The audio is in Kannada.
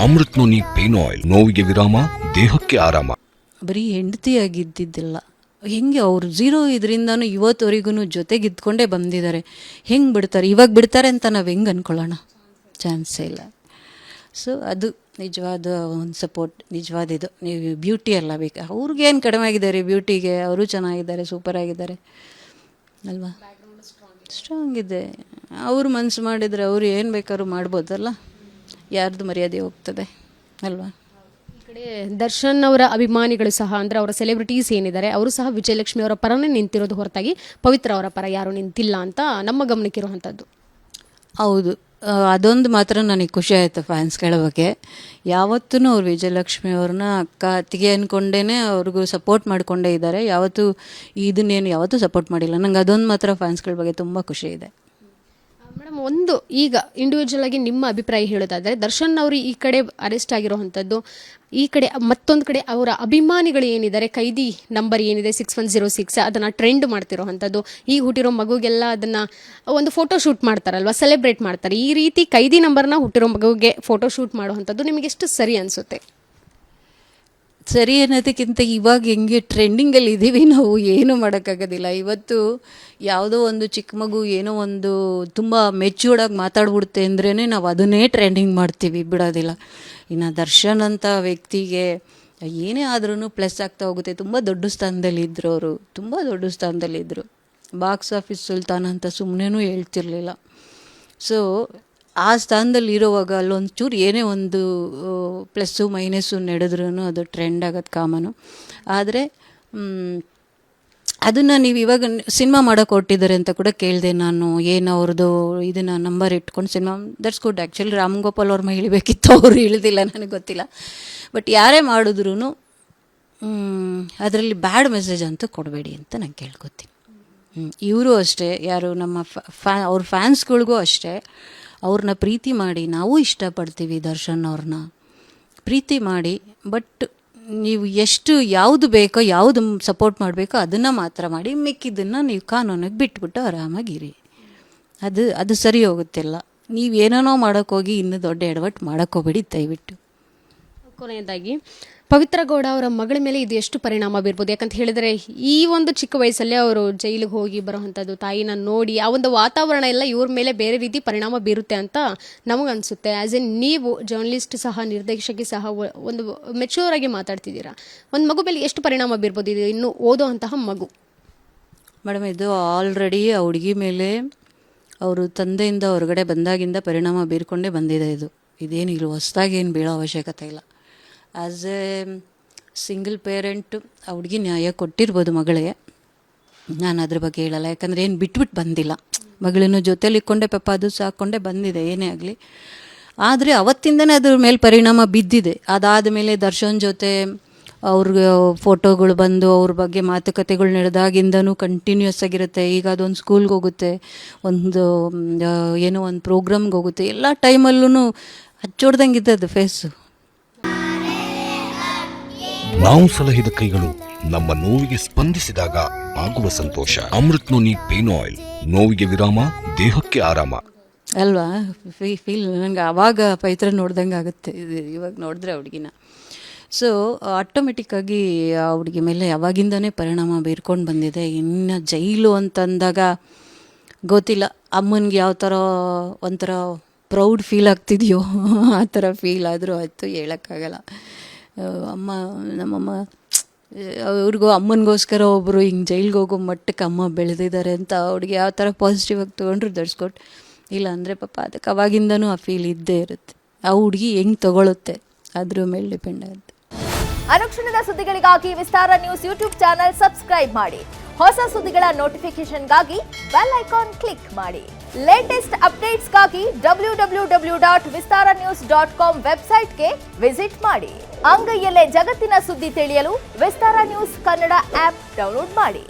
ಅಮೃತ್ ನೋನಿ ಪೇನ್ ಆಯಿಲ್, ನೋವಿಗೆ ವಿರಾಮ, ದೇಹಕ್ಕೆ ಆರಾಮ. ಬರೀ ಹೆಂಡತಿಯಾಗಿದ್ದಿದ್ದಿಲ್ಲ, ಹೆಂಗೆ ಅವ್ರು ಝೀರೋ ಇದರಿಂದನೂ ಇವತ್ತುವರೆಗೂ ಜೊತೆಗಿದ್ಕೊಂಡೇ ಬಂದಿದ್ದಾರೆ. ಹೆಂಗೆ ಬಿಡ್ತಾರೆ, ಇವಾಗ ಬಿಡ್ತಾರೆ ಅಂತ ನಾವು ಹೆಂಗೆ ಅಂದ್ಕೊಳ್ಳೋಣ, ಚಾನ್ಸೇ ಇಲ್ಲ. ಸೊ ಅದು ನಿಜವಾದ ಒಂದು ಸಪೋರ್ಟ್, ನಿಜವಾದ ಇದು. ನೀವು ಬ್ಯೂಟಿ ಎಲ್ಲ ಬೇಕು, ಅವ್ರಿಗೇನು ಕಡಿಮೆ ಆಗಿದ್ದಾರೆ ಬ್ಯೂಟಿಗೆ, ಅವರು ಚೆನ್ನಾಗಿದ್ದಾರೆ, ಸೂಪರಾಗಿದ್ದಾರೆ ಅಲ್ವಾ, ಸ್ಟ್ರಾಂಗ್ ಇದೆ. ಅವರು ಮನಸ್ಸು ಮಾಡಿದರೆ ಅವರು ಏನು ಬೇಕಾದ್ರೂ ಮಾಡ್ಬೋದಲ್ಲ, ಯಾರ್ದು ಮರ್ಯಾದೆ ಹೋಗ್ತದೆ ಅಲ್ವಾ. ಈ ಕಡೆ ದರ್ಶನ್ ಅವರ ಅಭಿಮಾನಿಗಳು ಸಹ ಅಂದರೆ ಅವರ ಸೆಲೆಬ್ರಿಟೀಸ್ ಏನಿದ್ದಾರೆ ಅವರು ಸಹ ವಿಜಯಲಕ್ಷ್ಮಿ ಅವರ ಪರನೇ ನಿಂತಿರೋದು ಹೊರತಾಗಿ ಪವಿತ್ರ ಅವರ ಪರ ಯಾರು ನಿಂತಿಲ್ಲ ಅಂತ ನಮ್ಮ ಗಮನಕ್ಕಿರುವಂಥದ್ದು. ಹೌದು, ಅದೊಂದು ಮಾತ್ರ ನನಗೆ ಖುಷಿ ಆಯಿತು ಫ್ಯಾನ್ಸ್ಗಳ ಬಗ್ಗೆ. ಯಾವತ್ತೂ ಅವ್ರು ವಿಜಯಲಕ್ಷ್ಮಿ ಅವ್ರನ್ನ ಅಕ್ಕ ಅತ್ತಿಗೆ ಅಂದ್ಕೊಂಡೇ ಅವ್ರಿಗೂ ಸಪೋರ್ಟ್ ಮಾಡಿಕೊಂಡೇ ಇದ್ದಾರೆ. ಯಾವತ್ತೂ ಇದನ್ನೇನು ಯಾವತ್ತೂ ಸಪೋರ್ಟ್ ಮಾಡಿಲ್ಲ. ನಂಗೆ ಅದೊಂದು ಮಾತ್ರ ಫ್ಯಾನ್ಸ್ಗಳ ಬಗ್ಗೆ ತುಂಬ ಖುಷಿ ಇದೆ. ಮೇಡಮ್, ಒಂದು ಈಗ ಇಂಡಿವಿಜುವಲ್ ಆಗಿ ನಿಮ್ಮ ಅಭಿಪ್ರಾಯ ಹೇಳೋದಾದರೆ, ದರ್ಶನ್ ಅವರು ಈ ಕಡೆ ಅರೆಸ್ಟ್ ಆಗಿರೋವಂಥದ್ದು, ಈ ಕಡೆ ಮತ್ತೊಂದು ಕಡೆ ಅವರ ಅಭಿಮಾನಿಗಳು ಏನಿದ್ದಾರೆ, ಕೈದಿ ನಂಬರ್ ಏನಿದೆ 6106 ಅದನ್ನು ಟ್ರೆಂಡ್ ಮಾಡ್ತಿರೋವಂಥದ್ದು, ಈಗ ಹುಟ್ಟಿರೋ ಮಗುಗೆಲ್ಲ ಅದನ್ನು ಒಂದು ಫೋಟೋ ಶೂಟ್ ಮಾಡ್ತಾರಲ್ವ, ಸೆಲೆಬ್ರೇಟ್ ಮಾಡ್ತಾರೆ. ಈ ರೀತಿ ಕೈದಿ ನಂಬರ್ನ ಹುಟ್ಟಿರೋ ಮಗುಗೆ ಫೋಟೋ ಶೂಟ್ ಮಾಡುವಂಥದ್ದು ನಿಮಗೆ ಎಷ್ಟು ಸರಿ ಅನಿಸುತ್ತೆ? ಸರಿ ಅನ್ನೋದಕ್ಕಿಂತ ಇವಾಗ ಹೆಂಗೆ ಟ್ರೆಂಡಿಂಗಲ್ಲಿ ಇದ್ದೀವಿ, ನಾವು ಏನೂ ಮಾಡೋಕ್ಕಾಗೋದಿಲ್ಲ. ಇವತ್ತು ಯಾವುದೋ ಒಂದು ಚಿಕ್ಕ ಮಗು ಏನೋ ಒಂದು ತುಂಬ ಮೆಚ್ಯೂರ್ಡಾಗಿ ಮಾತಾಡ್ಬಿಡುತ್ತೆ ಅಂದ್ರೇ ನಾವು ಅದನ್ನೇ ಟ್ರೆಂಡಿಂಗ್ ಮಾಡ್ತೀವಿ, ಬಿಡೋದಿಲ್ಲ. ಇನ್ನು ದರ್ಶನ್ ಅಂತ ವ್ಯಕ್ತಿಗೆ ಏನೇ ಆದ್ರೂ ಪ್ಲಸ್ ಆಗ್ತಾ ಹೋಗುತ್ತೆ. ತುಂಬ ದೊಡ್ಡ ಸ್ಥಾನದಲ್ಲಿದ್ದರು ಅವರು, ತುಂಬ ದೊಡ್ಡ ಸ್ಥಾನದಲ್ಲಿದ್ದರು. ಬಾಕ್ಸ್ ಆಫೀಸ್ ಸುಲ್ತಾನ್ ಅಂತ ಸುಮ್ಮನೆನೂ ಹೇಳ್ತಿರ್ಲಿಲ್ಲ. ಸೊ ಆ ಸ್ಥಾನದಲ್ಲಿ ಇರೋವಾಗ ಅಲ್ಲೊಂಚೂರು ಏನೇ ಒಂದು ಪ್ಲಸ್ಸು ಮೈನಸ್ಸು ನಡೆದ್ರೂ ಅದು ಟ್ರೆಂಡ್ ಆಗೋದು ಕಾಮನು. ಆದರೆ ಅದನ್ನು ನೀವು ಇವಾಗ ಸಿನಿಮಾ ಮಾಡೋಕೆ ಹೊರಟಿದ್ದಾರೆ ಅಂತ ಕೂಡ ಕೇಳಿದೆ ನಾನು. ಏನು ಅವ್ರದ್ದು ಇದನ್ನು ನಂಬರ್ ಇಟ್ಕೊಂಡು cinema, that's good. Actually Ram Gopal ಅವ್ರ ಮೇಲೆ ಇಳಿಬೇಕಿತ್ತು, ಅವರು ಇಳಿದಿಲ್ಲ, ನನಗೆ ಗೊತ್ತಿಲ್ಲ. ಬಟ್ ಯಾರೇ ಮಾಡಿದ್ರೂ ಅದರಲ್ಲಿ ಬ್ಯಾಡ್ ಮೆಸೇಜ್ ಅಂತೂ ಕೊಡಬೇಡಿ ಅಂತ ನಾನು ಕೇಳ್ಕೊತೀನಿ. ಇವರು ಅಷ್ಟೇ, ಯಾರು ನಮ್ಮ ಅವ್ರ ಫ್ಯಾನ್ಸ್ಗಳಿಗೂ ಅಷ್ಟೇ, ಅವ್ರನ್ನ ಪ್ರೀತಿ ಮಾಡಿ. ನಾವು ಇಷ್ಟಪಡ್ತೀವಿ ದರ್ಶನ್ ಅವ್ರನ್ನ, ಪ್ರೀತಿ ಮಾಡಿ. ಬಟ್ ನೀವು ಎಷ್ಟು ಯಾವುದು ಬೇಕೋ, ಯಾವುದು ಸಪೋರ್ಟ್ ಮಾಡಬೇಕೋ ಅದನ್ನು ಮಾತ್ರ ಮಾಡಿ. ಮಿಕ್ಕಿದ್ದನ್ನು ನೀವು ಕಾನೂನಿಗೆ ಬಿಟ್ಬಿಟ್ಟು ಆರಾಮಾಗಿರಿ. ಅದು ಸರಿ ಹೋಗುತ್ತಿಲ್ಲ. ನೀವು ಏನೇನೋ ಮಾಡೋಕ್ಕೋಗಿ ಇನ್ನೂ ದೊಡ್ಡ ಎಡವಟ್ಟು ಮಾಡೋಕ್ಕೋಗ್ಬೇಡಿ ದಯವಿಟ್ಟು. ಕೊನೆಯದಾಗಿ ಪವಿತ್ರ ಗೌಡ ಅವರ ಮಗಳ ಮೇಲೆ ಇದು ಎಷ್ಟು ಪರಿಣಾಮ ಬೀರ್ಬೋದು? ಯಾಕಂತ ಹೇಳಿದರೆ ಈ ಒಂದು ಚಿಕ್ಕ ವಯಸ್ಸಲ್ಲೇ ಅವರು ಜೈಲಿಗೆ ಹೋಗಿ ಬರೋವಂಥದ್ದು, ತಾಯಿನ ನೋಡಿ ಆ ಒಂದು ವಾತಾವರಣ ಎಲ್ಲ ಇವ್ರ ಮೇಲೆ ಬೇರೆ ರೀತಿ ಪರಿಣಾಮ ಬೀರುತ್ತೆ ಅಂತ ನಮಗನ್ಸುತ್ತೆ. ಆ್ಯಸ್ ಎನ್ ನೀವು ಜರ್ನಲಿಸ್ಟ್ ಸಹ, ನಿರ್ದೇಶಕಿ ಸಹ, ಒಂದು ಮೆಚ್ಯೂರ್ ಆಗಿ ಮಾತಾಡ್ತಿದ್ದೀರಾ. ಒಂದು ಮಗು ಮೇಲೆ ಎಷ್ಟು ಪರಿಣಾಮ ಬೀರ್ಬೋದು ಇದು ಇನ್ನೂ ಓದೋ ಅಂತಹ ಮಗು? ಮೇಡಮ್, ಇದು ಆಲ್ರೆಡಿ ಆ ಹುಡುಗಿ ಮೇಲೆ ಅವರು ತಂದೆಯಿಂದ ಹೊರಗಡೆ ಬಂದಾಗಿಂದ ಪರಿಣಾಮ ಬೀರ್ಕೊಂಡೇ ಬಂದಿದೆ. ಇದೇನಿಲ್ಲ, ಹೊಸದಾಗಿ ಏನು ಬೀಳೋ ಅವಶ್ಯಕತೆ ಇಲ್ಲ. ಆ್ಯಸ್ ಎ ಸಿಂಗಲ್ ಪೇರೆಂಟು ಆ ಹುಡುಗಿ ನ್ಯಾಯ ಕೊಟ್ಟಿರ್ಬೋದು ಮಗಳಿಗೆ, ನಾನು ಅದ್ರ ಬಗ್ಗೆ ಹೇಳಲ್ಲ. ಯಾಕಂದರೆ ಏನು ಬಿಟ್ಬಿಟ್ಟು ಬಂದಿಲ್ಲ, ಮಗಳನ್ನು ಜೊತೇಲಿ ಇಟ್ಕೊಂಡೆ ಪಾಪ ಅದು ಸಾಕೊಂಡೇ ಬಂದಿದೆ ಏನೇ ಆಗಲಿ. ಆದರೆ ಅವತ್ತಿಂದನೇ ಅದ್ರ ಮೇಲೆ ಪರಿಣಾಮ ಬಿದ್ದಿದೆ. ಅದಾದ ಮೇಲೆ ದರ್ಶನ್ ಜೊತೆ ಅವ್ರಿಗೆ ಫೋಟೋಗಳು ಬಂದು ಅವ್ರ ಬಗ್ಗೆ ಮಾತುಕತೆಗಳು ನಡೆದಾಗಿಂದನೂ ಕಂಟಿನ್ಯೂಸ್ ಆಗಿರುತ್ತೆ. ಈಗ ಅದೊಂದು ಸ್ಕೂಲ್ಗೆ ಹೋಗುತ್ತೆ, ಒಂದು ಏನೋ ಒಂದು ಪ್ರೋಗ್ರಾಮ್ಗೆ ಹೋಗುತ್ತೆ, ಎಲ್ಲ ಟೈಮಲ್ಲೂ ಹಚ್ಚೋಡ್ದಂಗೆ ಇದ್ದದ್ದು ಫೇಸು. ನಾವು ಸಲಹಿದ ಕೈಗಳು ನಮ್ಮ ನೋವಿಗೆ ಸ್ಪಂದಿಸಿದಾಗ ಆಗುವ ಸಂತೋಷ. ಅಮೃತ್ ನೋನಿ ಪೇನ್ ಆಯಿಲ್, ನೋವಿಗೆ ವಿರಾಮ, ದೇಹಕ್ಕೆ ಆರಾಮ ಅಲ್ವಾ. ಫೀಲ್ ನನಗೆ ಆವಾಗ ಪವಿತ್ರ ನೋಡ್ದಂಗೆ ಆಗುತ್ತೆ, ಇವಾಗ ನೋಡಿದ್ರೆ ಹುಡುಗಿನ. ಸೊ ಆಟೋಮೆಟಿಕ್ಕಾಗಿ ಆ ಹುಡುಗಿ ಮೇಲೆ ಯಾವಾಗಿಂದನೇ ಪರಿಣಾಮ ಬೀರ್ಕೊಂಡು ಬಂದಿದೆ. ಇನ್ನು ಜೈಲು ಅಂತಂದಾಗ ಗೊತ್ತಿಲ್ಲ ಅಮ್ಮನಿಗೆ ಯಾವ ಥರ ಒಂಥರ ಪ್ರೌಡ್ ಫೀಲ್ ಆಗ್ತಿದೆಯೋ ಆ ಥರ ಫೀಲ್ ಆದರೂ ಆಯಿತು, ಹೇಳೋಕ್ಕಾಗಲ್ಲ. ನಮ್ಮಮ್ಮ ಅವ್ರಿಗೂ ಅಮ್ಮನಿಗೋಸ್ಕರ ಒಬ್ಬರು ಹಿಂಗೆ ಜೈಲಿಗೆ ಹೋಗೋ ಮಟ್ಟಕ್ಕೆ ಅಮ್ಮ ಬೆಳೆದಿದ್ದಾರೆ ಅಂತ ಅವ್ರಿಗೆ ಯಾವ ಥರ ಪಾಸಿಟಿವ್ ಆಗಿ ತೊಗೊಂಡ್ರು ದರ್ಸ್ಕೊಟ್ಟು. ಇಲ್ಲ ಅಂದರೆ ಪಾಪ ಅದಕ್ಕೆ ಅವಾಗಿಂದನೂ ಆ ಫೀಲ್ ಇದ್ದೇ ಇರುತ್ತೆ. ಆ ಹುಡುಗಿ ಹೆಂಗೆ ತೊಗೊಳುತ್ತೆ ಅದ್ರ ಮೇಲೆ ಡಿಪೆಂಡ್ ಆಗುತ್ತೆ. ಅನುಕ್ಷಣದ ಸುದ್ದಿಗಳಿಗಾಗಿ ವಿಸ್ತಾರ ನ್ಯೂಸ್ ಯೂಟ್ಯೂಬ್ ಚಾನೆಲ್ ಸಬ್ಸ್ಕ್ರೈಬ್ ಮಾಡಿ. ಹೊಸ ಸುದ್ದಿಗಳ ನೋಟಿಫಿಕೇಶನ್ಗಾಗಿ ಬೆಲ್ ಐಕಾನ್ ಕ್ಲಿಕ್ ಮಾಡಿ. ಲೇಟೆಸ್ಟ್ ಅಪ್ಡೇಟ್ಸ್ಗಾಗಿ www.vistaranews.com ವೆಬ್ಸೈಟ್ಗೆ ವಿಸಿಟ್ ಮಾಡಿ. ಅಂಗೈಯಲ್ಲೇ ಜಗತ್ತಿನ ಸುದ್ದಿ ತಿಳಿಯಲು ವಿಸ್ತಾರ ನ್ಯೂಸ್ ಕನ್ನಡ ಆಪ್ ಡೌನ್ಲೋಡ್ ಮಾಡಿ.